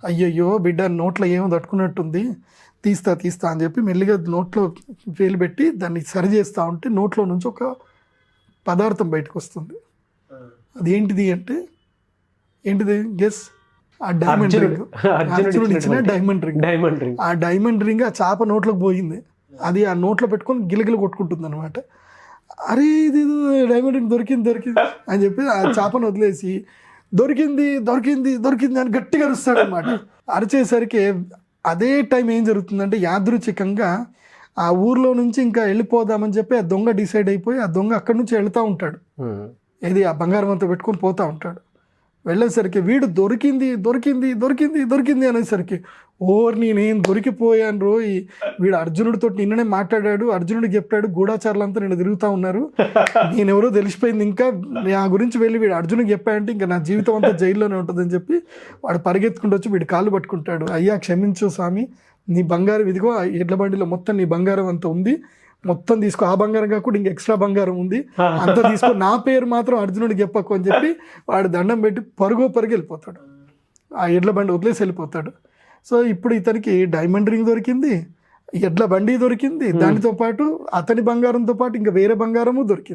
అయ్యయ్యో బిడ్డ నోట్లో ఏమో తట్టుకున్నట్టుంది, తీస్తా అని చెప్పి మెల్లిగా నోట్లో వేలు పెట్టి దాన్ని సరి చేస్తూ ఉంటే నోట్లో నుంచి ఒక పదార్థం బయటకు వస్తుంది. అదేంటిది అంటే ఏంటిది గెస్? ఆ డైమండ్ రింగ్. అర్జునుడు ఇచ్చిన డైమండ్ రింగ్. ఆ డైమండ్ రింగ్ ఆ చేప నోట్లోకి పోయింది. అది ఆ నోట్లో పెట్టుకొని గిలగిల కొట్టుకుంటుంది అనమాట. అరే ఇది డైమండ్ రింగ్ దొరికింది అని చెప్పి ఆ చేపను వదిలేసి దొరికింది అని గట్టిగా అరుస్తాడు అనమాట. అరిచేసరికి అదే టైం ఏం జరుగుతుందంటే యాదృచ్ఛికంగా ఆ ఊర్లో నుంచి ఇంకా వెళ్ళిపోదామని చెప్పి ఆ దొంగ డిసైడ్ అయిపోయి ఆ దొంగ అక్కడి నుంచి వెళ్తూ ఉంటాడు. ఏది ఆ బంగారం అంతా పెట్టుకొని పోతూ ఉంటాడు. వెళ్ళేసరికి వీడు దొరికింది అనేసరికి నేనేం దొరికిపోయాను రోయ్, వీడు అర్జునుడితో నిన్ననే మాట్లాడాడు, అర్జునుడికి చెప్పాడు గూఢాచారులంతా నిన్ను తిరుగుతూ ఉన్నారు, నేనెవరో తెలిసిపోయింది, ఇంకా నా గురించి వెళ్ళి వీడు అర్జునుడికి చెప్పాడంటే ఇంకా నా జీవితం అంతా జైల్లోనే ఉంటుందని చెప్పి వాడు పరిగెత్తుకుంటూ వచ్చి వీడు కాళ్ళు పట్టుకుంటాడు. అయ్యా క్షమించు స్వామి, నీ బంగారం ఇదిగో ఎడ్ల బండిలో మొత్తం నీ బంగారం అంతా ఉంది, మొత్తం తీసుకో, ఆ బంగారం కాకుండా ఇంక ఎక్స్ట్రా బంగారం ఉంది అంత తీసుకో, నా పేరు మాత్రం అర్జునుడికి చెప్పకు అని చెప్పి వాడు దండం పెట్టి పరుగు వెళ్ళిపోతాడు. ఆ ఎడ్ల బండి వదిలేసి వెళ్ళిపోతాడు. సో ఇప్పుడు ఇతనికి డైమండ్ రింగ్ దొరికింది, ఎడ్ల బండి దొరికింది, దానితో పాటు అతని బంగారంతో పాటు ఇంకా వేరే బంగారము దొరికింది.